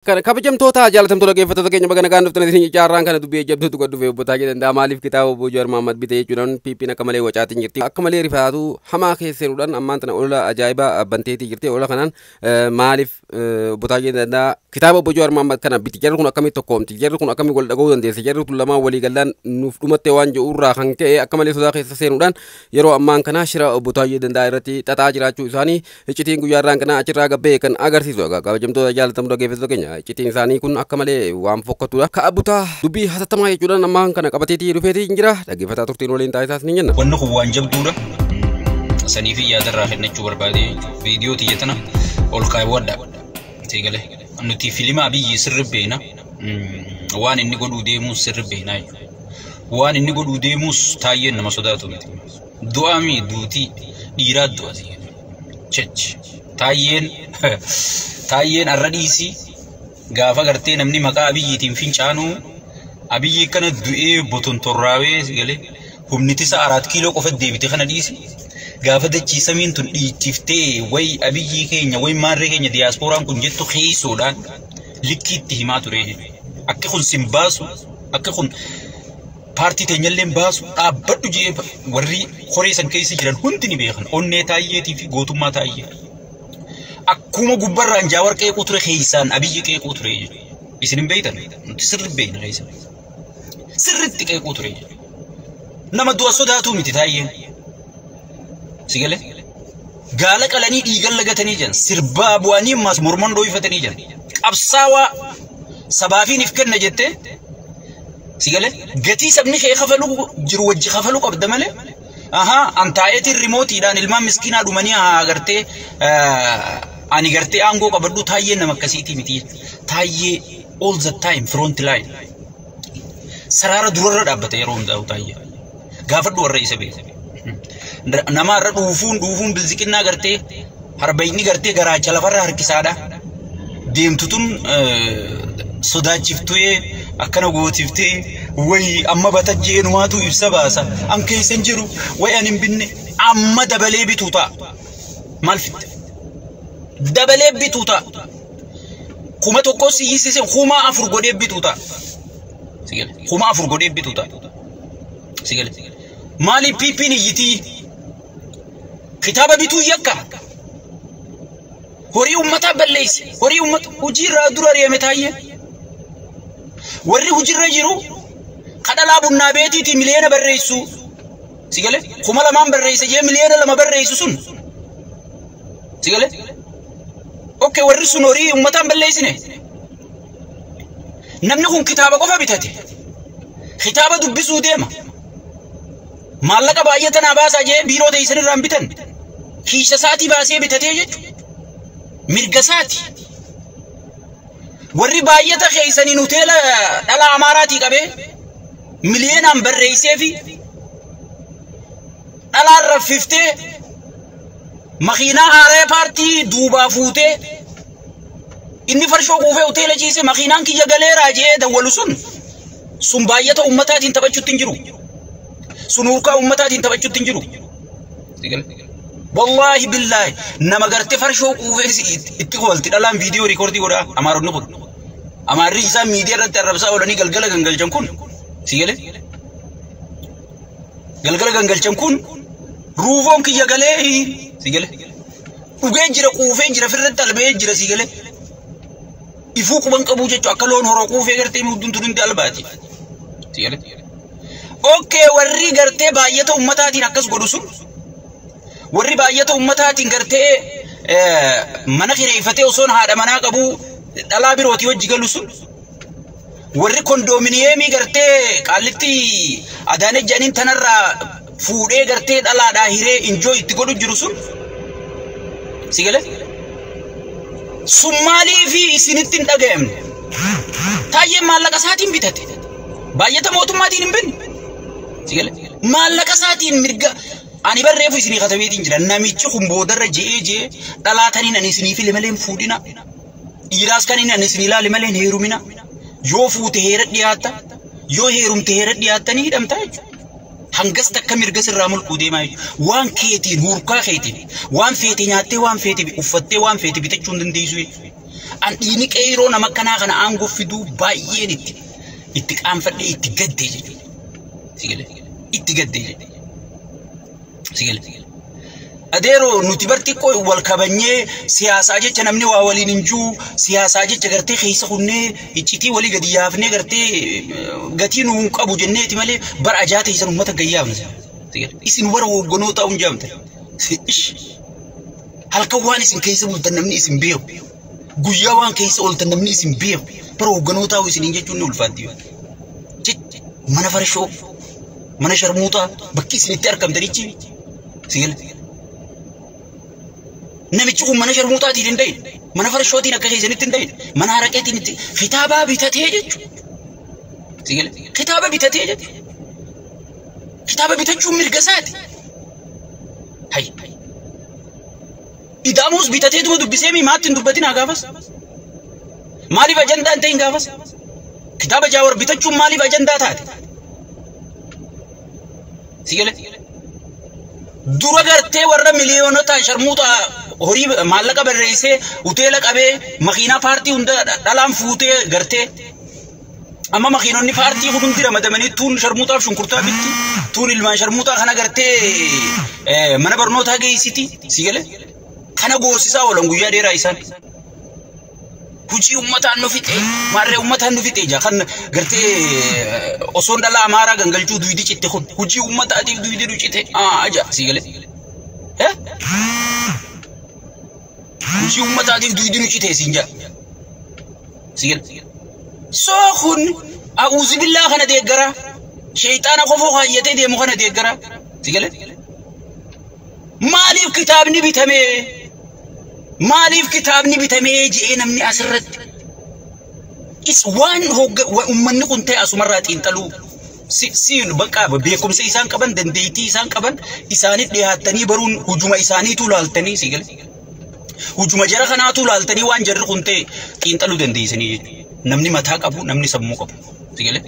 Kana kabajamtoota jaalatamtoota geeffattoota keenya bagana kan dhuftanii isin jaarraan kana dubbii jabduutu gad dhufee obbotaa jedhan maaliif kitaaba Obbo Jawaar Mohammad bitee jechuudhaan piippiin akka malee wacaatiin jirti akka malee rifaatu hamaa keesseeruudhaan ammaan tana ola ajaa'ibaa banteetii jirti ola kanaan maaliif obbotaa jedhan kitaaba Obbo Jawaar Mohammad kana biti jarri kun akkamitti tokkoomti jarri kun akkamitti wal dhaga'uu dandeesse jarri kun lamaan walii gallaan nuuf dhumattee waan jedhuurraa kan ka'e akka malee sodaa keessa seenuudhaan yeroo ammaan kana shira obbotaa jedhan irratti xaxaa jiraachuu isaanii iccitiin guyyaarraan kana achirraa gabbee kan agarsiisu kabajamtoota jaalatamtoota geeffattoota keenya iccitiin isaanii kun akka malee waan fokkatudha ka abutaa dubbii hasatamaa jechuudhaan ammaan kana qabateetii dhufeetii jira dhaggeeffataa turtiin waliin taasisaas ni jenna wanni kun waan jabduudha sanii fi yaadarraa kennachuu barbaade viidiyoo tiyyatana ol kaawwadha teegale nuti filima biyyi sirri beena waan inni godhuu deemuus sirri beena waan inni godhuu deemuus taayyeen nama sodaatu miti du'aami duutii dhiiraa du'ati chech taayyeen arradhiisii gaafa gartee namni maqaa abiyyiitiin fincaanuu abiyyi kana du'ee botontorraawee sigale humnitisa 4 kiiloo qofa deebite kana dhiisi gaafa dachiisamiin tun dhiichiftee way abiyyi keenya way maarree keenya diyaaspooraan kun jettu keessoodhaan likkiitti himaa ture akka kun simbaasu akka kun paartii teenyalleen baasu dhaabbadhu jee warri horee san keessa jiran hundi ni beekan onnee taayyeetii fi gootummaa taayyee akkuma gubbarraan Jawaar qeequu ture keessaan abiyyi qeequu ture isin beeytan sirri beeyna keessa sirritti qeequu ture nama du'a sodaatu miti taayyeen sigale gaala qalanii dhiigan lagatanii jiran sirbaa bu'anii ammas morman dho'ifatanii jiran qabsaawaa sabaafiin if kenna jette sigale gatii sabni kee kafaluu jiru wajji kafaluu qabda malee antaayetiin rimootiidhaan ilmaan miskiinaa dhumanii agartee ani gartee aangoo qabadhu taayyee nama akkasiitii miti taayyee all the time front line saraara durarra dhaabbata yeroo hundaa'u taayyee gaafadhu warra isa beeku namaarra dhuufuun bilziqinnaa gartee harbayni gartee garaacha lafarra harkisaadha deemtutun sodaachiftee akkana gootiftee way amma batajjee numaatu ibsa baasa an keessan jiru way an hin binne amma dabalee bituu ta'a maal fitte dabalee bituu ta'a kuma tokko siyyisisen kuma 4 godhee bituu ta'a sigale kuma 4 godhee bituu ta'a sigale maali piippiin iyyitii kitaaba bituu yakka horii ummataa balleessi horii ummata hojiirraa dura reeme taayyee warri hujirra jiru kadhalaa bunnaa beetiiti miliyoona barreessu sigale kuma 2 barreessa jee miliyoona 2 barreessu sun sigale okay warri sun horii ummataan balleessine namni kun kitaaba qofa bitate kitaaba dubbisuu deema maallaqa baay'atanaa baasaa jee biiroo teessan irraan bitan kiisha saatii baasee bitatee jechuudha mirga saatii warri baay'ata keessaniin hoteela dhala amaaraatii qabee miliyoonaan barreessee fi dhalaan raffiftee makiinaa haaree paartii duubaa fuutee inni farshoo quufee hoteela ciise makiinaan kiyya galeeraa jee dawwalu sun baay'ata ummataatiin taphachuutti hin jiru sun urkaa ummataatiin taphachuutti hin jiru wallahi billahi nama gartee farshoo quufee itti qoolti dhalaan viidiyoo riikoordii godhaa amaaronni kun amarri isa media irratti arrabsaa oolanii galgala gangalchan kun sigale galgala gangalchan kun ruufoon kiyya galee sigale dhugee jira quufee jira firratti albee jira sigale ifuu quban qabu jechuun akka loon horoo quufee gartee mudduun turundi albaati sigale okay warri gartee baay'ata ummataatiin akkas godhu sun warri baay'ata ummataatiin gartee mana kireeffatee osoon haadha manaa qabu dhalaa birooti wajji galu sun warri kondoominiyeemii gartee qaallitti adaane janiin tanarraa fuudhee gartee dhalaadhaa hiree injoo itti godhu jiru sun sigale summaalii fi isinitti hin dhaga'amne taayyeen maallaqa isaatiin bitate baay'ata mootummaatiin hin binne sigale maallaqa isaatiin mirga ani barreefu isinii katabeetiin jira namichi kun boodarra jee dhalaataniin ani isinii file malee fuudhina dhiiraas kan inni anis ilaali malee heerumina yoo fuute heera dhiyaatta yoo heerumte heera dhiyaattanii hidhamta jechuudha hangas takka mirga sirraa mulquu deemaa jechuudha waan keetiin hurkaa keetiin waan feete nyaattee waan feete uffattee waan feete bitachuu hin dandeessu an dhiini qeeroo nama kanaa kana aangoo fiduu baay'een itti qaanfadhee itti gaddee jechuudha. Sigale itti gaddee jechuudha. Sigale adeero nuti barti koo wal kabanyee siyaasaa jecha namni waa waliin hinjuu siyaasaa jecha gartee keessa kunnee iccitii walii gadi yaafnee gartee gatii nu qabu jenneeti malee bar ajaate isan ummata gayyaafna. Sigale isin warra hogganoota hunjaamte. Halkan waan isin keessa bultan namni isin beeku. Guyyaa waan keessa oltan namni isin beeku. Bara hogganoota isin jechuun ni ulfaatti. Mana farshoo mana sharmuutaa bakki isin itti argamtanichi. Sigale namichi kun mana sharmuutaatiin hin dayne mana farshootiin akka keessanitti hin dayne mana haraqeetiin itti kitaaba bitatee jechuudha. Sigale kitaaba bitatee jechuudha. Kitaaba bitachuun mirga isaati. Hay idaamus bitatee duba dubbisee maatti hin dubbatin gaafas. Maaliif ajandaa hin ta'in gaafas? Kitaaba Jawaar bitachuun maaliif ajandaa taate? Sigale dura gartee warra miliyoonota sharmuuta horii maallaqa barreessee hoteela qabee makiinaa paartii hunda dhalaan fuutee gartee amma makiinonni paartii hundi ramadamanii tuun sharmuutaaf shunkurtaa bitti tuun ilmaan sharmuutaa kana gartee mana barnootaa geessiti. Sigale kana goosisaa oolan guyyaa dheeraa isaan hujii ummataan nu fixe maarree ummataan nu fixe jaa kan gartee osoon dhalaa amaaraa gangalchuu duwidii citte kun hujii ummataatiif duwidii nu cite aja. Sigale hujii ummataatiif duwidii nu cite siin jaa. Sigale soo kun a'uuzi billaa kana deeggara shayxaana qofoo kaayyatee deemu kana deeggara. Sigale maaliif kitaabni bitamee maaliif kitaabni bitamee jee namni asirratti is waan ummanni kun ta'e asumarraa xiinxaluu siin bakka beekumsa isaan qaban dandeettii isaan qaban isaaniif dhiyaatanii baruun hujuma isaaniitu laaltanii. Sigale hujuma jara kanaatu laaltanii waan jarri kun ta'e xiinxaluu dandeessanii jechuudha. Namni mataa qabu namni sammuu qabu. Sigale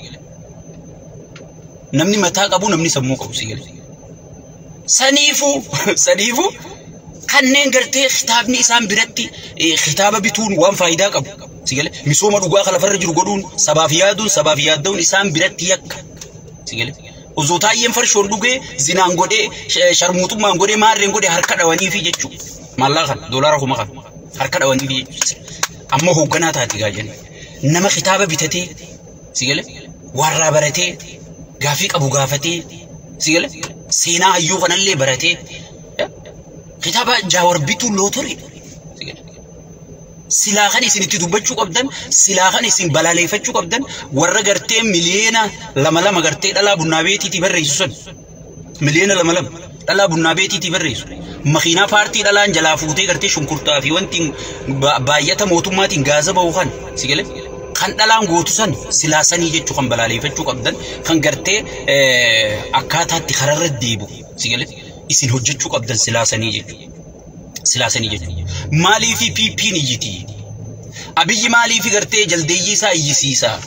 namni mataa qabu namni sammuu qabu. Sigale saniifu kanneen gartee kitaabni isaan biratti kitaaba bituun waan faayidaa qabu. Sigale misooma dhugaa kana lafarra jiru godhuun sabaaf yaadduun isaan biratti yakka. Sigale osoo taayyeen farshoon dhugee zinaan godhee sharmuutummaan godhee maarreen godhee harka dhawaniifi jechuudha. Maallaqa doolaara kuma kan harka dhawaniifi jechuudha. Amma hoogganaa taati gaajanii nama kitaaba bitatee. Sigale warraa baratee gaafii qabu gaafatee. Sigale seenaa hayyuu kanallee baratee kitaaba Jawaar bituun lootorii. Silaa kan isin itti dubbachuu qabdan silaa kan isin balaaleeffachuu qabdan warra gartee miliyoona 2 gartee dhalaa bunnaa beetiitii barreessu san miliyoona 2 dhalaa bunnaa beetiitii barreessu makiinaa paartii dhalaan jalaa fuutee gartee shunkurtaa fi wanti baay'ata mootummaatiin gaaza ba'u kan. Sigale kan dhalaan gootu san silaa sanii jechuu kan balaaleeffachuu qabdan kan gartee akkaataatti kararra deebu. Sigale isin hojjechuu qabdan silaasanii jechuudha. Silaasanii jechuudha. Maaliifi PP'n iyyiti. Abiyyi maaliifi gartee jaldeeyyii isaa iyyisiisaa.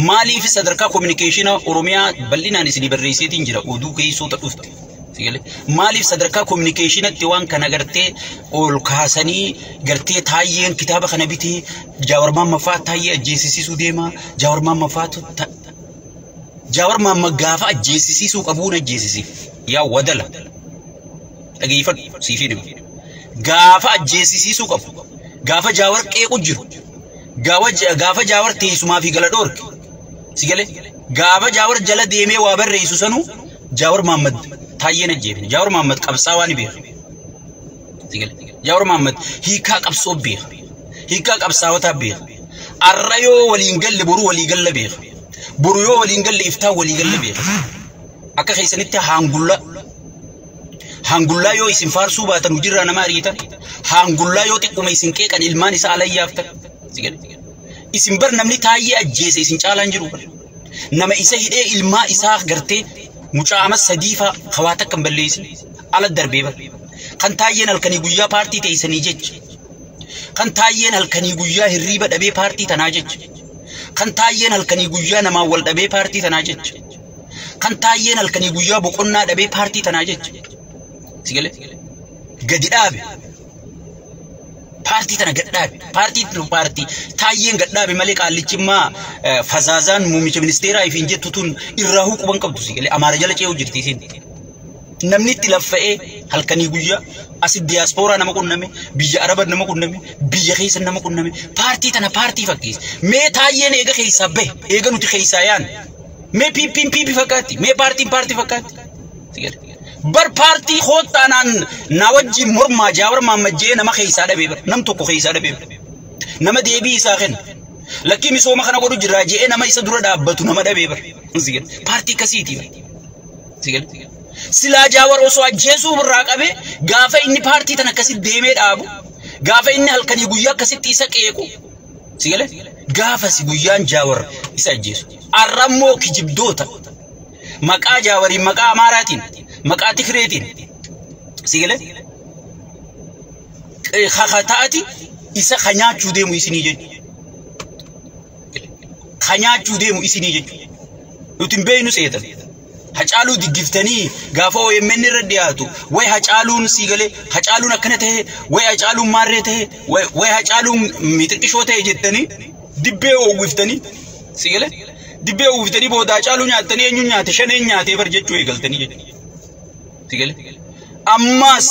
Maaliifi sadarkaa kominikeeshina Oromiyaa bal'inaan isin barreesseetiin jira oduu keessoota dhufte. Sigale maaliif sadarkaa kominikeeshinatti waan kana gartee ol kaasanii gartee taayyeen kitaaba kana bitee Jawaar Maammaffaa taayyee ajjeesisuu deema. Jawaar Maamma gaafa ajjeesisuu qabuun ajjeesisiif. Yaa wadala dhageeffadhu siifii dhibu gaafa ajjeesisuu qabu gaafa Jawaar qeequ jiru gaafa Jawaar teessumaa fi gala dhoorke. Sigale gaafa Jawaar jala deemee waa barreessu sanuu Jawaar Maammad taayyeen ajjeefne Jawaar Maammad qabsaa waan beeku. Sigale Jawaar Maammad hiikaa qabsoo beeku hiikaa qabsaawotaa beeku. Arra yoo waliin galle boru walii galla beeku boru yoo waliin galle iftaa walii galla beeku. Akka keessanitti hangullaa yoo isin faarsuu baatan hujirraa nama ariitan hangullaa yoo xiqquma isin qeeqan ilmaan isaa alayyaaftan. Sigale isin bar namni taayyee ajjeese isin caalaan jiru nama isa hidhee ilmaa isaa gartee mucaa ama sadiifa hawaata kan balleessin ala darbee bar kan taayyeen halkanii guyyaa paartii teessanii jecha kan taayyeen halkanii guyyaa hirriiba dhabee paartii tanaa jecha kan taayyeen halkanii guyyaa namaa wal dhabee paartii tanaa jecha kan taayyeen halkanii guyyaa boqonnaa dhabee paartii tanaa jecha. Sigale gadi dhaabe Partii tana gadhaabe. Partii taayyeen gadhaabe malee qaallichimmaa fazaazaan muummicha ministeeraa ifiin jettu tun irraa huquban qabdu sigalee Amaara jala ce'uu jirti isin. Namni itti laffa'ee halkanii guyyaa asi diaspooraa nama qunname biyya Arabaa nama qunname biyya keessa nama qunname partii tana partii fakkiis mee taayyeen eega keessaa bahe eega nuti keessaa yaan mee pipi fakkaatti mee partii fakkaatti bar partii hoottaanaan na wajji mormaa jaawar maamajjee nama keessaa dhabee bar nam tokko keessaa dhabee nama deebii isaa kenna lakkii misooma kana godhu jirraa je'ee nama isa dura dhaabbatu nama dhabee bar partii kasiiti silaa jaawar osoo ajjeesuu birraa qabe gaafa inni partii tana akkasitti deemee dhaabu gaafa inni halkanii guyyaa akkasitti isa qeequ sigale gaafa si guyyaan jaawar isa ajjeesu arrammoo kijibdoota maqaa jaawariin maqaa Amaaraatiin maqaa Tikreetiin sigale khataati isa khanyaachuu deemu isinii jechu khanyaachuu deemu isinii jechu nuti beeynu seetan hacaaluu diggiftanii gaafa OMN irra dhiyaatu way hacaaluun sigale hacaaluun akkana ta'e way hacaaluun maarree ta'e way hacaaluun mixiqishoo ta'e jettanii dibbee oowwiftanii sigale dibbee oowwiftanii booda hacaaluu nyaattanii eenyuun nyaate shaneen nyaatee bar jechuu eegaltanii jechuudha sigale ammaas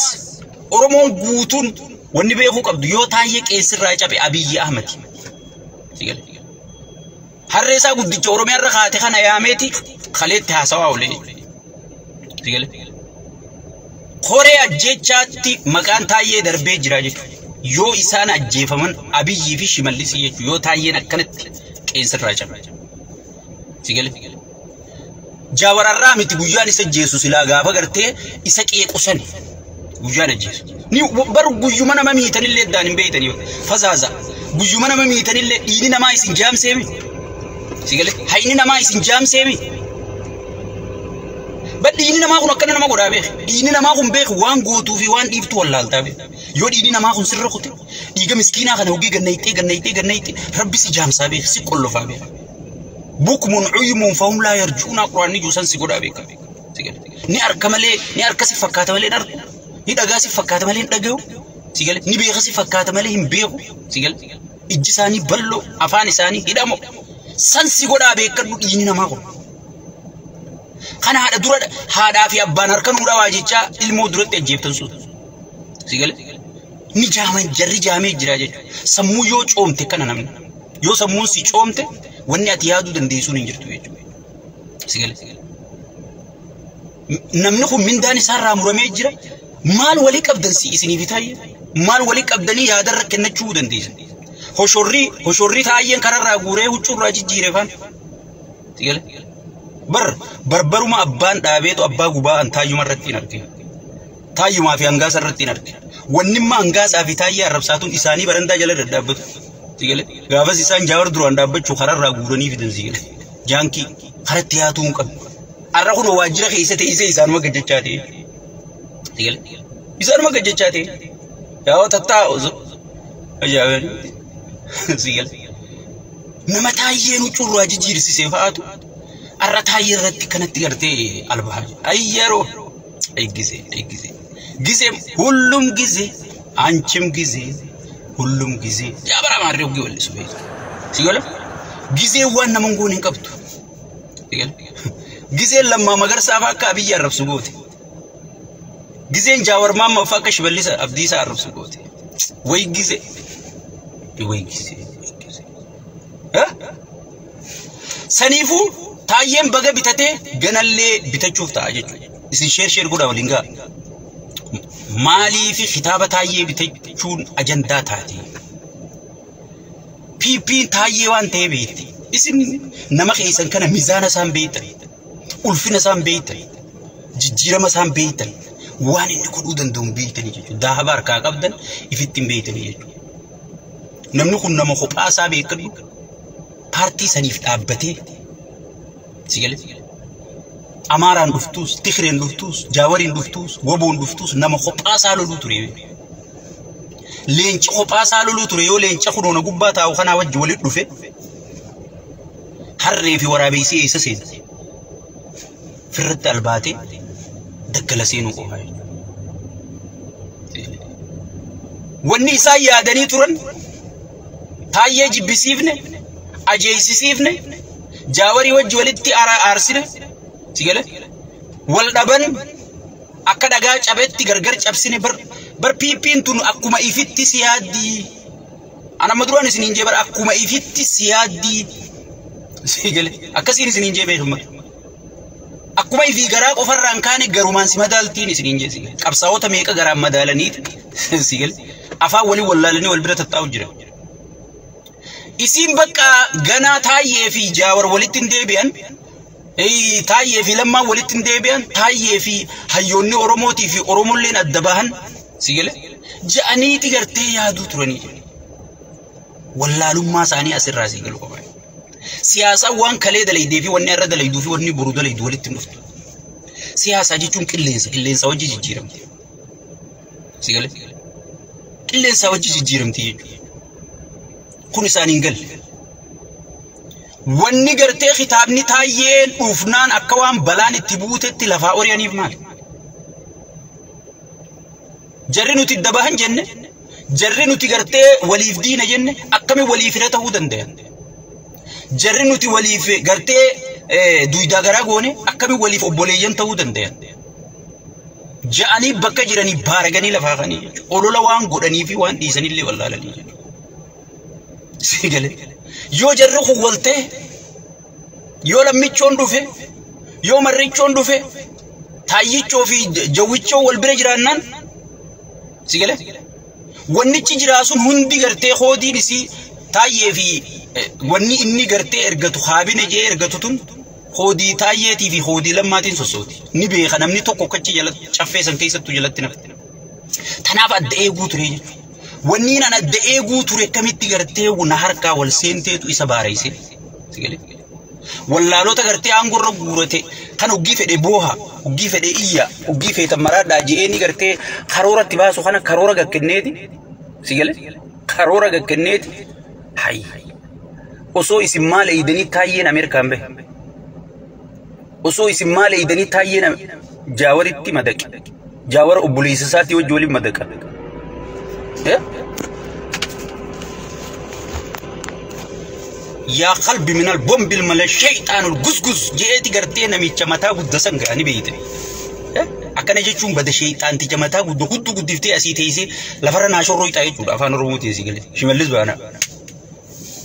Oromoon guutuun wanni beekuu qabdu yoo taayyee qeessirraa cabe Abiyyi Ahmad sigale harreesaa guddicha Oromiyaa irra kaate kana yaameeti khaleetti haasawaa olee sigale Koree ajjechaatti maqaan taayyee darbee jira jechuudha yoo isaan ajjeefaman Abiyyii fi Shimallisii jechuudha yoo taayyeen akkanatti qeessirraa cabe sigale Jaawararraa miti guyyaan isa jeesu silaa gaafa gartee isa qeequsan guyyaan ajjeesu ni bar guyyuma nama miitanillee daan hin beeytanii fazaaza guyyuma nama miitanillee dhiini namaa isin jaamseemi sigale hayni namaa isin jaamseemi badhiini namaa kun akkana nama godhaa beek dhiini namaa kun beek waan gootuu fi waan dhiiftu wallaaltaa beek yoo dhiini namaa kun sirra kute dhiiga miskiinaa kana hogii gannayxee rabbi si jaamsaa beek si qollofaa beek bukmun uymun fahum laa yarjuuna quraanni juusan si godhaa beek ni arka malee ni arka si fakkaata malee ni arku ni dhagaa si fakkaata malee ni dhaga'u sigale ni beeka si fakkaata malee hin beeku sigale ijji isaanii ballo afaan isaanii hidhamo san si godhaa beekadhu dhiini namaa kun kana haadha dura haadhaa fi abbaan harkan hudhaa jecha ilmoo duratti ajjeeftan sun sigale ni jaaman jarri jaamee jira jechuudha sammuu yoo coomte kana namni yoo sammuun si coomte wanni ati yaaduu dandeessuun hin jirtu jechuudha sigale namni kun mindaan isaarraa muramee jira maal walii qabdan si isinii bitaaye maal walii qabdanii yaadarra kennachuu dandeessan hoshorrii taayyeen kararraa guuree huccuurraa jijjiirefan sigale barbaruma abbaan dhaabeetu abbaa gubaa an taayyuma irratti hin argine taayyumaa fi hangaasa irratti hin argine wannimma hangaasaa fi taayyee arrabsaatuun isaanii barandaa jala daddaabbatu sigale gaafas isaan jaawar duraan dhaabbachuu kararraa guuranii fidan sigale jaankii karatti yaatuu hin qabu arra kun waajjira keessa ta'isee isaanuma gajjachaa ta'e sigale isaanuma gajjachaa ta'e yaa'oo tattaa'u ajaa'iban sigale nama taayyeen huccuurraa jijjiirsisee fa'aatu arra taayyee irratti kanatti gartee albaa ayyaroo ጊዜ ሁሉም ጊዜ አንቺም ጊዜ ሁሉም ጊዜ ያበራ ማድረግ ይወልሱ ሲገለ ጊዜ ዋና መንጎን እንቀብቱ ሲገለ ጊዜ ለማ መገርሳ ፋካ አብይ ያረብሱ ጎቴ ጊዜን ጃወርማ መፋቀሽ በሊሳ አብዲሳ አረብሱ ጎቴ ወይ ጊዜ ሰኒፉ ታየም በገ ቢተቴ ገነሌ ቢተቹፍ ታጀቹ isin share godha walinga mali fi khitaba tayye bitachun ajanda taati pp tayye wan tebeti isin nama khaysan kana mizana san beita ulfina san beita jijjirama san beita wan inni kodu dandum beitani jechu da habar ka qabdan ifittin beitani jechu namni kun nama khopasa beekadu party sanif dhabbate sigale Amaran duftus, Tikren duftus, Jawarin duftus, Wobon duftus, nama khopasa lolu ture. Lench khopasa lolu ture yo lench khudona gubbata o khana wajj walid dufe. Harre fi warabisi isa sen. Firrat albati dakala senu ko hay. wanni isaa yaadanii turan taayyee jibbisiifne ajeesisiifne jaawarii wajji walitti aarsine sigale wal dhaban akka dhagaa cabetti gargar cabsine bar piipiin tun akkuma ifitti siyaaddi ana maduraan isiniin jee bar akkuma ifitti siyaaddi sigale akkasiin isiniin jee beekuma akkuma ifi garaa qofarraan kaane garumaan si madaaltiin isiniin jee sigale qabsaa'ota meeqa garaan madaalaniit sigale afaan wali wallaalanii wal bira tattaa'u jira isin bakka ganaa taayyee fi jaawar walitti deebi'an taayyee fi lammaa walitti deebi'an taayyee fi hayyoonni oromootii fi oromolleen adda bahan sigale ja'aniiti gartee yaaduu turanii wallaalummaa isaanii asirraa sigalu qaba siyaasa waan kalee dalaydee fi wanni irra dalayduu fi wanni boru dalaydu walitti dhuftu siyaasa jechuun qilleensa wajji jijjiiramti sigale qilleensa wajji jijjiiramti jechuudha kun isaaniin galle wanni gartee kitaabni taayyeen dhuufnaan akka waan balaan itti buutetti lafaa oriyaniif maali jarri nuti dabahan jenne jarri nuti gartee waliif diina jenne akkami waliif hira ta'uu danda'an jarri nuti waliif gartee duydaa garaa goone akkami waliif obboleeyyan ta'uu danda'an ja'anii bakka jiranii baaraganii lafaa kanii olola waan godhanii fi waan dhiisanillee wallaalanii sigale yoo jarri kuwalte yoo lammichoon dhufe yoo marrichoon dhufe taayyichoo fi jawwichoo wal bira jiraannan sigale wannichi jiraasun hundi gartee hoodiin isii taayyee fi wanni inni gartee ergatu haabine jee ergatu tun hoodii taayyeetii fi hoodii lammaatiin sosooti ni beeka namni tokko kachi jalatti caffeessan keessattuu jalatti nafte tanaaf adda eeguu ture jechuudha wanni nan adda eeguu ture kamitti gartee na harkaa wal seenteetu isa baarayse sigale wallaalota gartee aangorra guurate kan uggii fedhe booha uggii fedhe iyya uggii feetan maraadhaa je'eeni gartee karooratti baasu kana karoora gakkenneeti sigale karoora gakkenneeti hay osoo isin maal eeydanii taayyeen Ameerikaan bahe osoo isin maal eeydanii taayyeen jaawaritti madaqe jaawara obboleessa isaatii wajji waliin madaqa يا قلبي من البومب الملا الشيطان القزقز جئتي قرتين ميتش متا قد سنغاني بيت أكن جيتشون بدا شيطان تيجي متا قد دفتي أسيتيسي لفرنا شروي تايجود أفان روموتي سيقلي شماليز بانا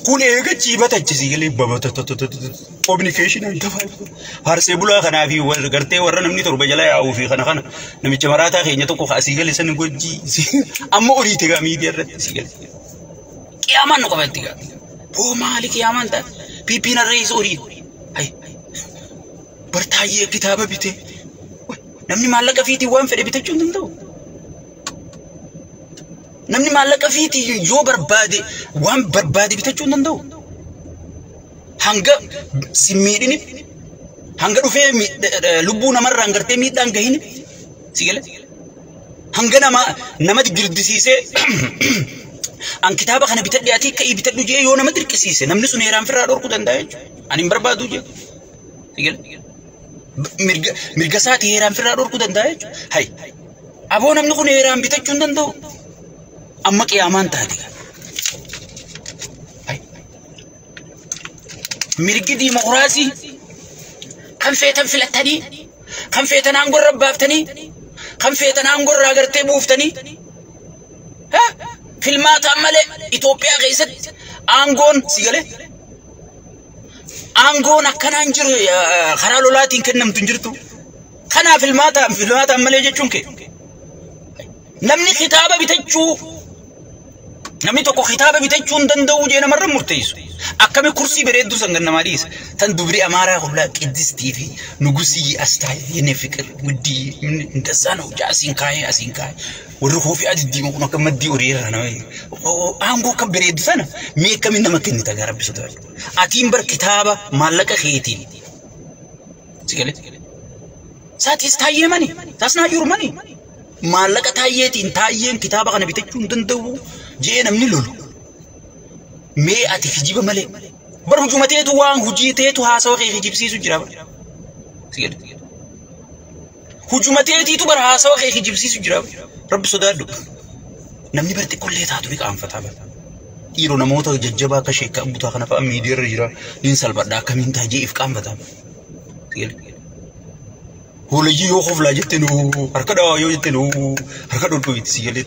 كون إيجا جيبا تجسيقلي بابا communication أنت فاهم هارسيبولا خنا في ورقرتي ورنا مني تربى جلاي أو في خنا نميتش مراتا خيني تكو خاسيقلي سنقول جي أما أريد تغامي دير سيقلي كيامان نقبل تغامي هو مالك يا مانتا بيبينا الرئيس أريد هاي برتاية كتابة بيته نمني مالك فيتي وان فري بيته جون دو نمني مالك فيتي جو بربادي وان بربادي بيته جون دو هنگا سميريني هنگا رفع لبونا مرة هنگرتي ميدان كهيني سيجله هنگا نما تجردسيسه أن كتابة خنا بتدي أتيك كي بتدو جي يونا ما ترك سيسه نمني سنيران في الرادور كودن دايج أنا بربادو جي تقول مرجسات هيران في الرادور كودن دايج هاي أبو نمني خنا هيران بتجون دندو أما كيامان تادي هاي مرجي ديمقراطي كم فيتن في التاني كم فيتن أنقر ربابتني كم فيتن أنقر راجرتي بوفتني ها فيلمات عمله إثيوبيا غيست أنغون سيجله أنغون أكنان جر خرالولاتين كنم تنجرتو خنا فيلمات عمله جتشونك نمني خطابة بتجو نمني تكو خطابة بتجون دندو جينا مرة مرتيس أكمل كرسي بريدو سنجنا ماريس تندبري أمارة خلا كدس تيفي نجوسي أستاي ينفكر ودي من دزانو جاسين كاي والروح في عدد دي ممكن كم دي أورير أنا أنغو كبريدو سنة ميك من نمكن نتاجر بسدوال أتيم بر كتابة مالك خيتي سيقولي ساتيس تايي ماني تاسنا يور ماني مالك تايين كتابة أنا بتجون دندو جينا من لولو مي أتي في جيبه ملء برهجومتي تو وان هجيتي تو هاسوا خي جيب سيسو جرا سيقولي هجومتي تو برهاسوا خي جيب سيسو جرا رب صدادو namni barte kollee taatu qaanfataa bara dhiiroo namoota jajjabaa akka sheekkaa butaa kana fa'a miidiyaa irra jira niin salphadhaa akkamiin taajee if qaanfataa Hoolajii yoo qoflaa jettee harka dhawaa yoo jettee harka dhodhoo itti si galee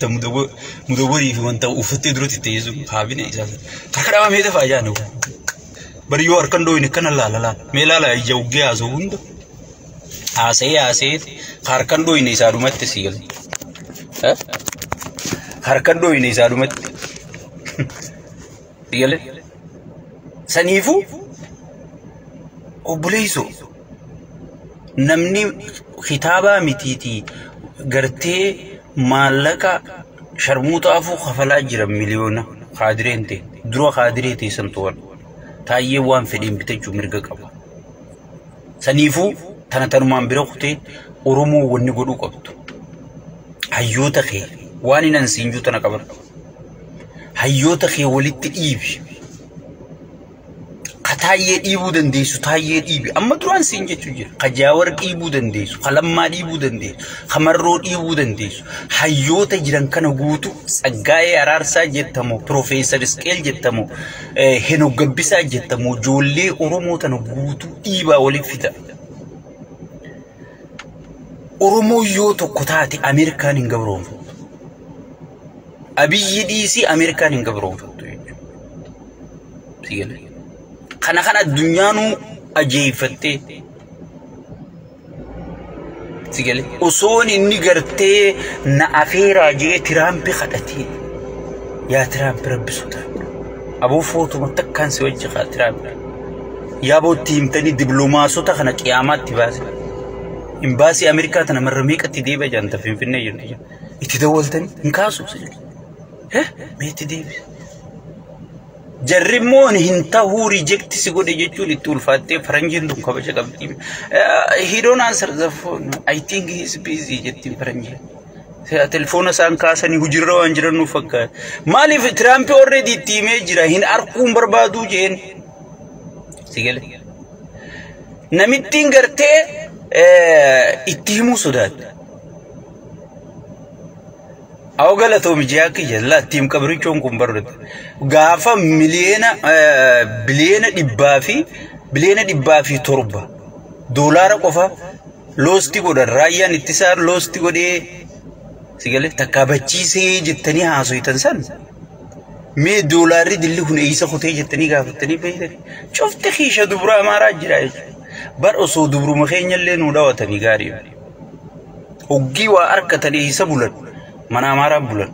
mudawwarii fi wanta uffattee duratti itti yeessu haabine isaa harka dhawaa mee dafaa jaanu bari yoo harkan dhooyine kana laalala mee laala ija uggee haasoo hunda haasee harkan dhooyine isaa dhumatti si galee harkan dhooyine isaa dhumatti si galee saniifuu obboleessoo namni kitaaba mitiiti gartee maallaqa sharmuutaafuu kafalaa jira miliyoona qaadireente dura qaadiree teessan to'an taayyee waan fedhiin bitachuu mirga qaba saniifuu tanumaan bira kutee oromoo wanni godhuu qabdu hayyoota kee waan inan siinjuu tana qaban hayyoota kee walitti dhiibi Taayee dhiibuu dandeessu taayee dhiibi amma duraan siin jechuu jira qajaawar dhiibuu dandeessu qalammaa dhiibuu dandeessu qamarroo dhiibuu dandeessu hayyoota jiran kana guutu Tsaggaayee Araarsaa jettamu Profeesar Isqeel jettamu Henok Gabbisaa jettamu ijoollee Oromoo tana guutu dhiibaa waliif fida Oromoo yoo tokko taate Ameerikaan hin gabroonfattu Abiyyi dhiisii Ameerikaan hin gabroonfattu jechuudha kana addunyyaanu ajeefattee sigale osoon inni gartee na afeeraa jee Tiraampi kadhatee yaa Tiraampi rabbisuta aboo footuma takkaan si wajji qaa Tiraampi yaa bootti himtanii diblomaasota kana qiyaamaatti baase imbaasii Ameerikaa tana marra meeqatti deebi'a jaanta Finfinnee jirti itti dawwaltanii hin kaasu meetti deebi'a Jarrimmoon hin ta'uu reject si godhe jechuun itti ulfaattee faranjiin tun kabaja qabdi. He don't answer the phone. I think he is busy jettiin faranjiin. Telefoona isaan kaasanii hujirra waan jiran nuuf fakkaata. Maaliif Tiraamp already itti himee jira hin arkuun barbaaduu jeen. Sigale. Namittiin gartee itti himuu sodaata. Awgala toomi jaaki jalla tiim kabrichoon kun barreet gaafa biliyeena dhibbaa fi torba doolaara qofa loosti godhan raayyaan ittisaa loosti godhee sigale takkabachiisee jettanii haasoitan san mee doolaarri dilli hun eeysa kutee jettanii gaafattanii beeytanii cufte kiisha dubura amaaraa jira bar osoo dubruma keenyallee nu dhawatanii gaarii hoggii waa arkatan eeysa bulan mana amara bulan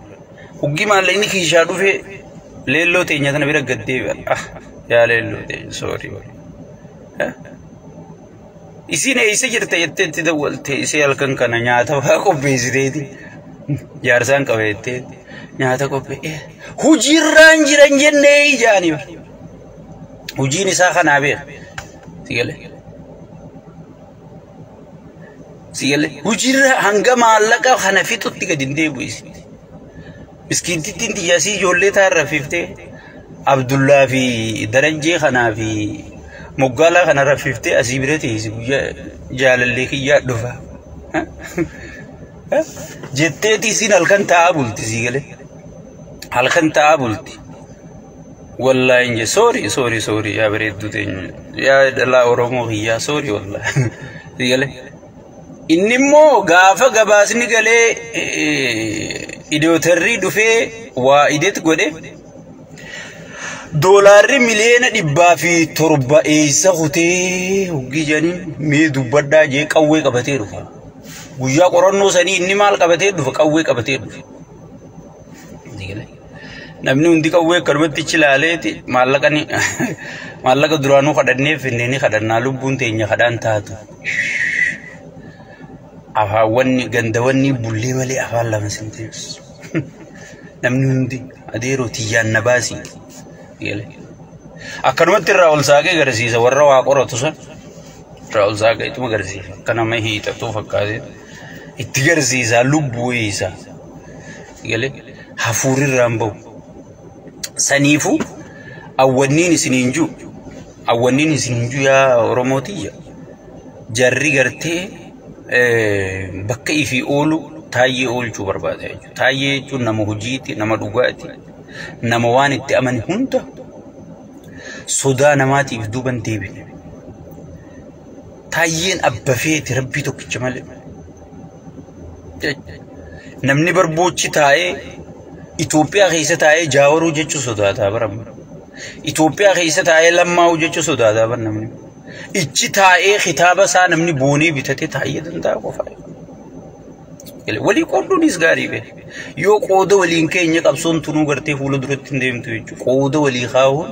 huggi maalla inni kiishaa dhufe leelloo teenya tana bira gaddeebi'a yaa leelloo teenya sorry isiin eeysa jirta jetteetti dawwalte isee halkan kana nyaata waa qopheessiteeti jaarsaan qabeettee nyaata qophee hujiirraan jiran jennee ijaani hujiin isaa kanaa beeka sigale hujirra hanga maallaqa kana fixutti gadin deebuisi miskiintittiin tiyaasii ijoollee taarra fiftee Abdullaa fi Darajjee kanaa fi Moggaalaa kana rafiftee asii bira teessi guyyaa jaalallee kiyyaa dhufa jetteeti isin halkan taa'aa bulti sigale halkan taa'aa bulti wallahi inje sorry yaa bareedduu teenya yaa dhalaa Oromoo kiyyaa sorry wallahi sigale Innimmoo gaafa gabaasni galee idootarrii dhufee waa ideet godhe doolaarri miliyeena dhibbaa fi torba eeysa kutee huggii janiin mee dubbadhaa jee qawwee qabatee dhufa guyyaa qorannoo sanii inni maal qabatee dhufa qawwee qabatee dhufa namni hundi qawwee akkanumatti ichi ilaaleeti maallaqa duraanuu kadhanneef inni kadhannaa lubbuun teenya kadhaan taatu afaawwanni gandawanni bullee malee afaan lama sintees namni hundi adeeroo tiyyaan na baasii akkanumatti irraa ol saaqee garsiisa warra waa qoratu san irraa ol saaqee ittuma garsiisa akka nama hiixatuu fakkaatee itti garsiisaa lubbuu isaa hafuurirraan bahu saniifuu awwanniin isiniin jiru yaa Oromootiyya jarri gartee bakka ifi oolu taayyee oolchuu barbaada jechuudha. Taayyee jechuun nama hojiiti, nama dhugaati, nama waan itti amane hunda sodaa namaatiif duuban deebine. Taayyeen abbafeeti rabbii tokkicha malee. Namni barboochi taa'ee Itoophiyaa keessa taa'ee jaawaruu jechuu sodaataa barama. Itoophiyaa keessa taa'ee lammaa'uu jechuu sodaataa bara namni. Ichi taa'ee kitaaba isaa namni boonee bitatee taayyee danda'a qofaa. Walii qooduunis gaarii be. Yoo qooda waliin keenya qabsoon tunuu gartee fuula duratti hin deemtu jechuudha. Qooda walii kaa'uun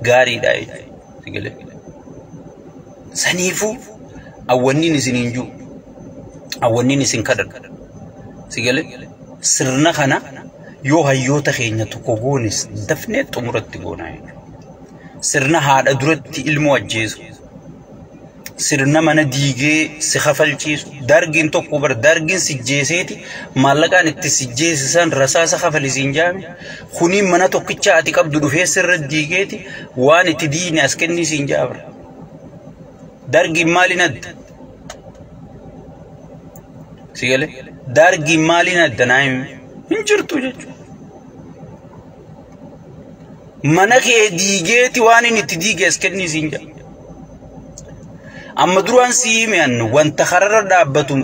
gaariidha jechuudha. Saniifuu awwanniin isiniin jiru. Awwanniin isin kadhadhu. Sigale sirna kana yoo hayyoota keenya tokko goonis dafnee xumuratti goonaa jechuudha. Sirna haadha duratti ilmoo ajjeesu. Sirna mana diigee si kafalchiisu. Dargiin tokko bar dargiin si jeeseeti maallaqaan itti si jeesisan rasaasa kafalisiin jaame. Kuniin mana tokkicha ati qabdu dhufee sirra diigeeti waan itti diine as kennii siin jaabra. Dargiin maaliin adda? Sigale dargiin maaliin adda naayim hin jirtu jechuudha. Mana kee diigeeti waan inni itti diigee as kennii siin jaabra. Amma duraan siimeen wanta kararra dhaabbatu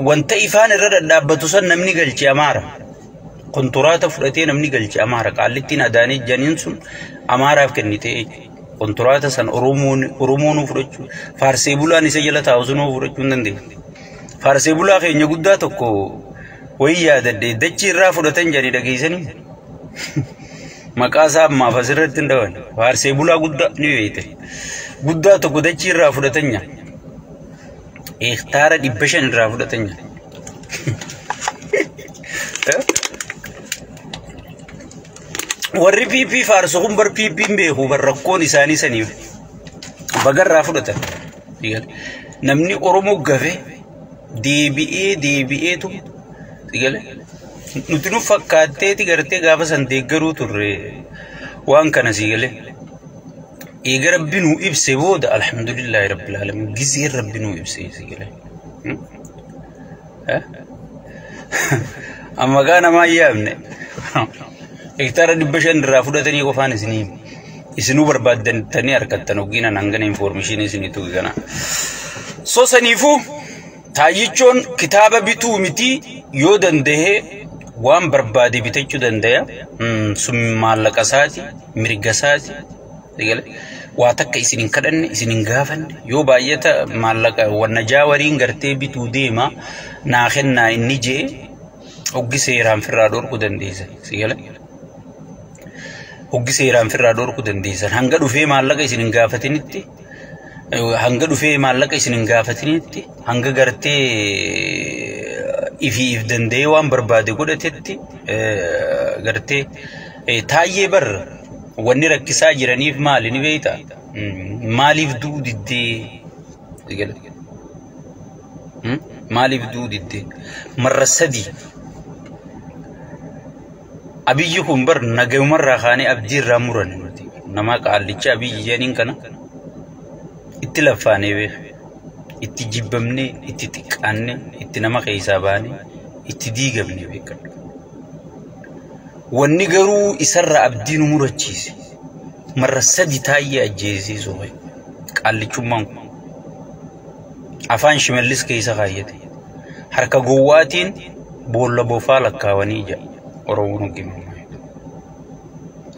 wanta ifaan irra dhaabbatu san namni galchee amaara. Kontiraata fudhatee namni galchee amaara. Qaallittiin adaanii janiin sun amaaraaf kennitee kontiraata san Oromoon fudhachuu faarsee bulaan isa jala taa'u sun fudhachuu hin dandeenye. Faarsee bulaa keenya guddaa tokko wayii yaadadde dachii irraa fudhatan jedhanii dhageessanii. Maqaa isaa ammaaf asirratti hin dhawan. Faarsee bulaa guddaa ni beekte. Guddaa tokko dachii irraa fudhatan nyaata. Hektaara 500 irraa fudhatan nyaata. Warri PP faarsu kun bar PP beeku bar rakkoon isaanii saniif bagarraa fudhatan. Namni Oromoo gafe deebi'eetu sigale nuti nu fakkaatteeti gartee gaafa san deeggaruu turre waan kana sigale. إيجا ربنا وإبسي بود الحمد لله رب العالمين جزير ربنا وإبسي سجله أما كان ما يامنه إختار الدبشان رافودا تاني كفان سنين إسنو برباد تاني أركض تنوجينا نانغن إنفورميشن سنين توجنا سو سنيفو تايجون كتابة بتو متي يودن ده وام بربادي بتجو دن ده سم مالك أساسي مريج أساسي سجله واتك إسنين كدن إسنين غافن يو بايتا مالك والنجاورين غرتي بتو ديما ناخنا النجي أوجي سيران في الرادور كودن ديزا سيجله أوجي سيران في الرادور كودن ديزا هنگدو في مالك إسنين غافتينتي هنگدو في مالك إسنين غافتينتي هنگ غرتي إف دن ديوان بربادي كودتي غرتي تايي بر واني ركسا جراني في مالي نبيتا مالي في دو دي مالي في دو دي مرة سدي أبي يكون بر نجوا مرة خاني أبدي رامورن نما قال لي أبي جانين كنا اتلافاني به اتجيبمني اتتكاني اتنما خيساباني اتديجبني بك والنجارو يسرع أبدين مرتشيس مرة سدي تايي أجهزي زوجي قال لي شو مان أفان شماليس كيسا خايتي حركة قواتين بولا بوفالك كاوانيجا ورونو كيمو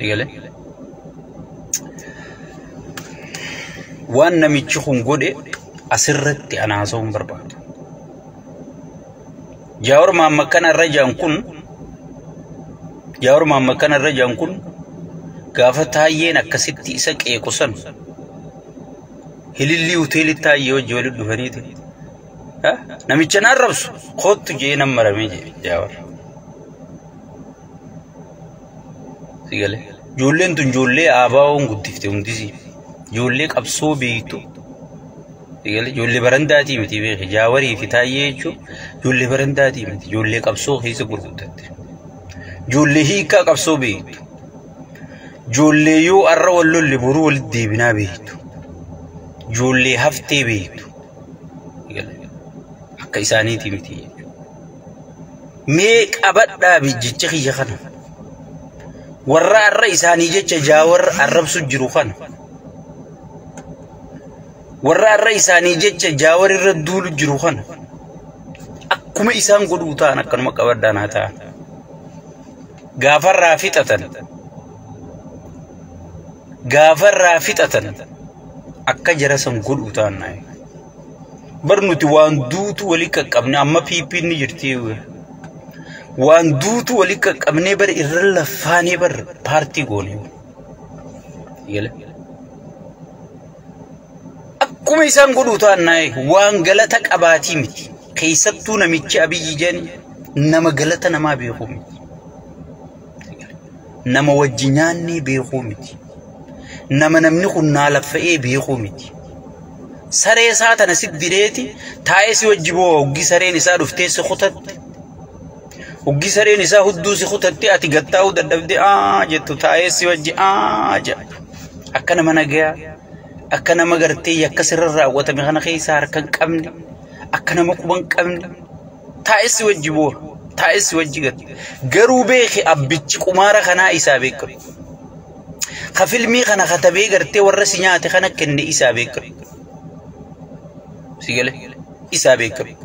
يقول وان نميتشخون قودي أسرتي أنا عصوم برباد جاور ما مكان الرجال كن جاور ما مكان الرجال كن قافت هايين أكسيتي إساك إيقوسن هليلي وتيلي تايي وجولي الدفنيتي نميتشان الربس خود جينا مرميجي جاور سيقالي جولين تن جولي آباون قدفتي وندسي جولي قبصو بيتو سيقالي جولي برنداتي متي بيخي جاوري في تاييشو جولي برنداتي متي جولي قبصو خيسا قرقودت جولي هيكا قبصو بيتو جولي يو أرى واللو اللي برو والدي بنا بيتو جولي هفتي بيتو سيقالي حكا إسانيتي متي ميك أبدا بيجي خنا ورا الرئيس هاني جت جاور الرب سجرو خنا ورا الرئيس هاني جت جاور الردول جرو خنا أكمل إنسان قدوتا أنا كنما كبردان هتا غافر رافتة أكا جرسم قدوتا ناي برنوتي وان دوتو وليك قبني أما بيبي نجرتيوه وان دوتو وليك قبني بر إرلا فاني بر بارتي قولي يلا أكما إسان قدوتا ناي وان غلطك أباتي متي كيستو نميتش أبي جاني نما غلطة نما بيخو متي نما وجناني بيخو متي نما نمنخو نالفئي بيخو متي سري ساعة نسيت ديريتي تايسي وجبو وجي سري نساء رفتيس خطت وجي سري نساء هدوسي خطت أتي قطعو دردبدي جتو تايسي وجي جا أكنا مناقيا أكنا مغرتي يكسر الرأوة مغانا خيسا هركن كمني أكنا مقبان كمني تايسي وجبو تايسي وجي قد قرو بيخي أبتش كمارا خنا إسا بيكر خفلمي خنا خطبي قرتي ورسينياتي خنا كني إسا بيكر سيقله إسابيك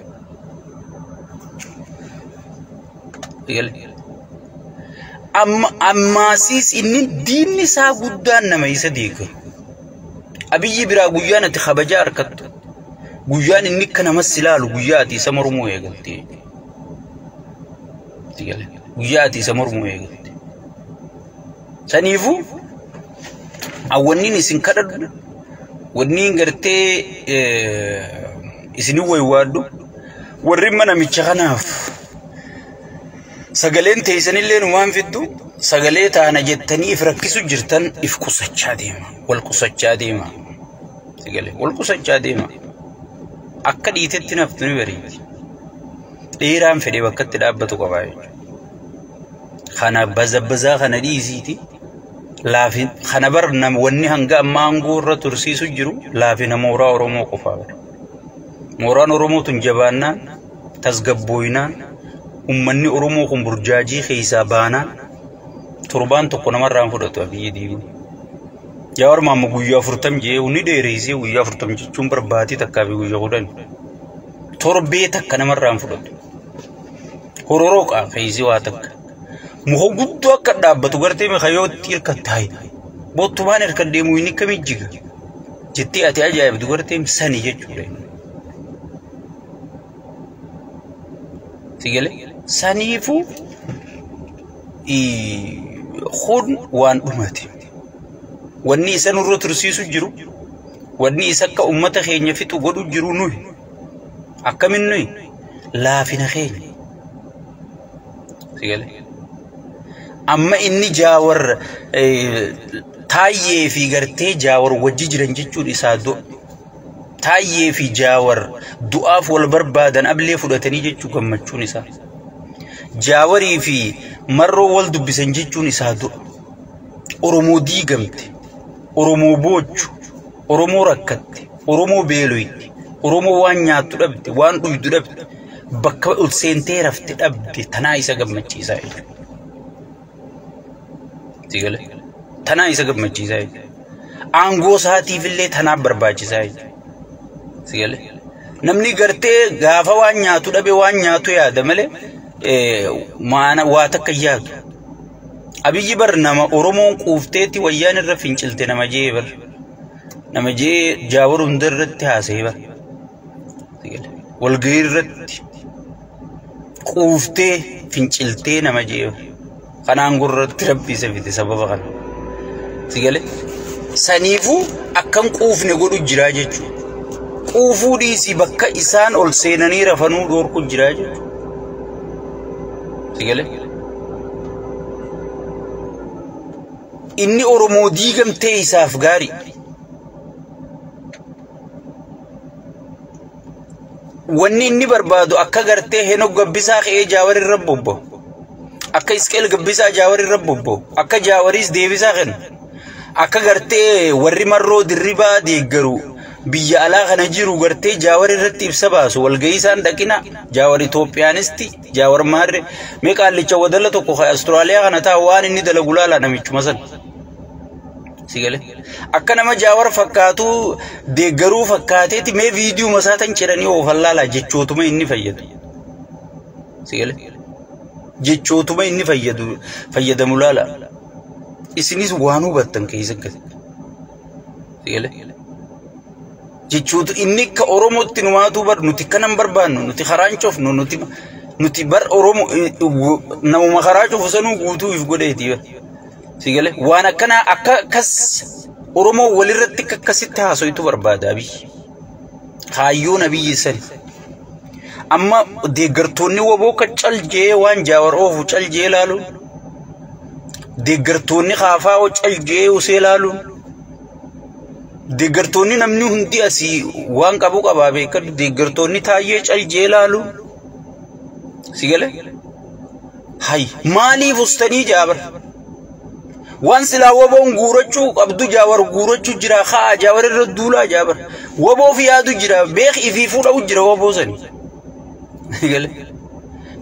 سيقله أما سيس إني دين نسا قدان نما يسديك أبي يبرا قيانة خبجار كت قيان إني كان مسلال قياتي سمرمو يقلتي سيقله قياتي سمرمو يقلتي سنيفو أولني نسنكرد ونين قرتي إسنوي وادو ورمنا ميتشخناف سجلين تيسن اللي نوان فيدو سجليت أنا جتني إفركسو جرتن إفكوسة شاديما والكوسة شاديما سجلي والكوسة شاديما أكد يتتنا فتني بريد إيران في وقت تلابتو قبائل خنا بزبزا خنا ديزيتي لافين خنا برنام وني هنگا مانغور ترسيسو جرو لافين مورا أورومو قفاور موران أورومو تنجبانا تزقبوينا أمني أورومو كم برجاجي خيسابانا تربان تقونا مران فرطو أبي ديبين جاور ماما قويا فرطم جي وني ديريزي قويا فرطم جي چنبر باتي تكابي قويا خودن تربي تكنا مران فرطو هروروك خيزي واتك مخو قدو أكد دابتو غرتي مخيو تير كتاي بوتو بانر كديمو يني كمي جيغا جتي أتي أجايب دو غرتي مساني جيجورين تيجي سانيفو خون وان أمتي واني سنورو ترسيسو جرو واني سكا أمتا خينيا فيتو قدو جرو نوي أكا من نوي لا فينا خيني تيجي أما إني جاور تايي في غرتي جاور وجي جرنجيچو إسادو تايي في جاور دعاف والبربادن أبلي فلتني جيچو غمچو نسا جاوري في مرو والدو بسنجيچو نسا دو أورمو دي غمت أورمو بوچو أورمو ركت أورمو بيلويت أورمو وان نياتو دبت وان دويدو دبت بكا السنتي رفت دبت تنايسا غمچي سايد تيغل تنايسا غمچي سايد آنغو ساتي فيلي تنا برباچي سايد سيقول نمني قرتي غافا وان نياتو دبي وان نياتو يادا ملي مانا واتك ياغ أبي جبر نما أورمون قوفتيتي ويان الرفنشلتي نما جيبر نما جي جاور اندر رتي هاسيبر سيقول والغير رتي قوفتي فنشلتي نما جيبر خنان قررت ربي سفيتي سبب خان سيقول سنيفو أكام قوفني قولو جراجة قوفو ديسي بكا إسان أول سيناني رفنو دور كو جراجة سيقول إني أورمو ديغم تيسا أفغاري واني إني بربادو أكا غرتي هنو قبسا خيه جاوري ربوبو أكا إسكيل قبسا جاوري ربوبو أكا جاوريس ديبسا خن أكا غرتي وري مرو دربا ديگرو biyya alaa kana jiru gartee jaawar irratti ibsa baasu walgahii isaan dhaqina jaawar Itoophiyaanisti jaawar maarre mee qaallicha wadala tokko Austraaliyaa kana taa waan inni dalagu laala namichuma san sigale akka nama jaawar fakkaatu deeggaruu fakkaateeti mee viidiyoo masaatan jedhanii oofallaalaa jechootuma inni fayyadu sigale jechootuma inni fayyadamu laala isinis waan hubattan keessa gad sigale jechuutu inni ka Oromootti numaatu bar nuti kanan barbaannu nuti karaan cofnu nuti bar Oromo namuma karaa cofu sanuu guutuu if godheeti sigale waan akkana akka kas Oromoo walirratti akkasitti haasoitu barbaada abi hayyoo nabiyyi san amma deeggartoonni waboo ka caljee waan jaawar oofu caljee laalu deeggartoonni kaafaa oo caljee usee laalu deeggartoonni namni hundi asii waan qabu qabaa beekadu deeggartoonni taayyee caljee laalu sigale hay maaliif ustanii jaabar waan silaa waboon guurachuu qabdu jaawar guurachuu jira haa jaawar irra duulaa jaabar waboof yaadu jira beek ifii fuudhau jira waboo sani sigale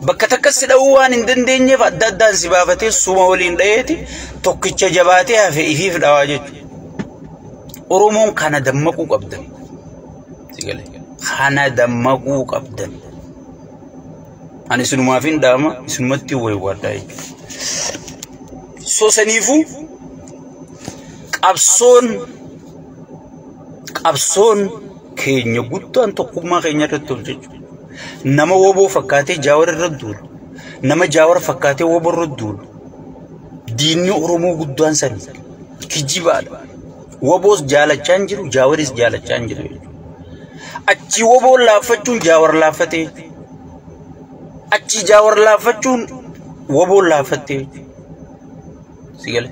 bakka takkas dha'uu waan hin dandeenyeef adda addaan si baafatee suma waliin dhayeeti tokkicha jabaatee hafe ifiif dhawaa jechuudha Oromon kana dammaquu qabdan sigale kana dammaquu qabdan ani sinumaafin daama isumatti way wadaa so sanifu qabsoon keenya guddaan tokkummaa keenya irratti tolchechu nama woboo fakkaatee jaawar irratti duulu nama jaawar fakkaatee woboo irratti duulu diinni Oromoo guddaan sani kijibaadha wobos jaalachaan jiru jaawaris jaalachaan jiru achi woboo laafachuun jaawar laafatee achi jaawar laafachuun woboo laafatee sigale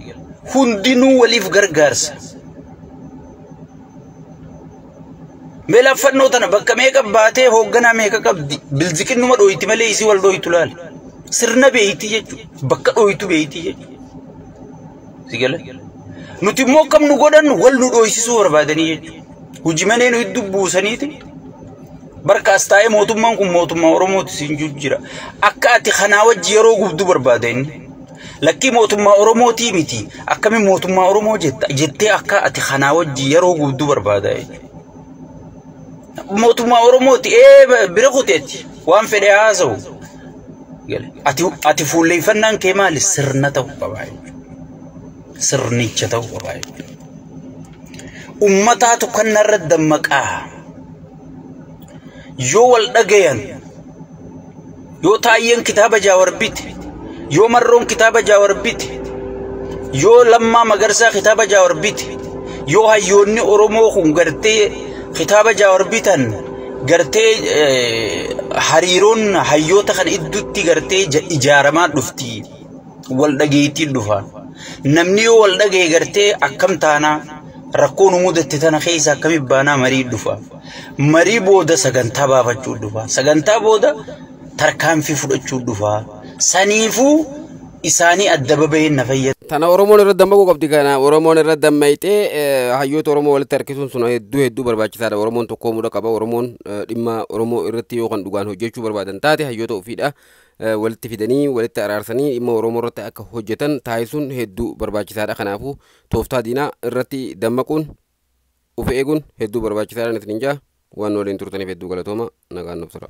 hundinuu waliif gargaarsa mela fannoo tana bakka meeqa baatee hoogganaa meeqa qabdi bilziqinnuma dhooyti malee isii wal dhooytu laal sirna beeyti jechuudha bakka dhooytu beeyti jechuudha sigale nuti immoo kam nu godhan wal nu dhooysisuu barbaadanii jechuudha hujimanii nu iddoo buusaniiti barkaas taa'ee mootummaan kun mootummaa Oromooti siin jira akka ati kanaa wajji yeroo gubduu barbaadanii lakkii mootummaa Oromootii miti akkamiin mootummaa Oromoo jettee akka ati kanaa wajji yeroo gubduu barbaadaa mootummaa Oromooti bira kuteetti waan fedhe haasa'u ati fuulleeffannaan kee maali sirna ta'uu qabaa sirnicha ta'uu qabaa ummataatu kanarra dammaqaa yoo wal dhagayan yoo taayyeen kitaaba jaawar bite yoo marroon kitaaba jaawar bite yoo lammaa magarsaa kitaaba jaawar bite yoo hayyoonni Oromoo kun gartee kitaaba jaawar bitan gartee hariiroon hayyoota kan idduutti gartee ijaaramaa dhufti wal dhageetiin dhufa namni yoo wal dhagee gartee akkam taana rakkoon mudatti tana keessa akkami baanaa marii dhufa marii booda sagantaa baafachuu dhufa sagantaa booda tarkaanfii fudhachuu dhufa saniifuu isaanii adda babeen na fayyada tana Oromoon irra dammaquu qabdi kana Oromoon irra dammaytee hayyoota Oromoo walitti harkisuun sun hedduu barbaachisaadha Oromoon tokkoomuu qaba Oromoon dhimma Oromoo irratti yoo kan dhugaan hojjechuu barbaadan taate hayyoota ofiidha walitti fidanii walitti araarsanii dhimma Oromoo irratti akka hojjetan taasisuun hedduu barbaachisaadha kanaafuu tooftaa diinaa irratti dammaquun of eeguun hedduu barbaachisaadha waan waliin turtaniif hedduu galatooma nagaan nuuf tura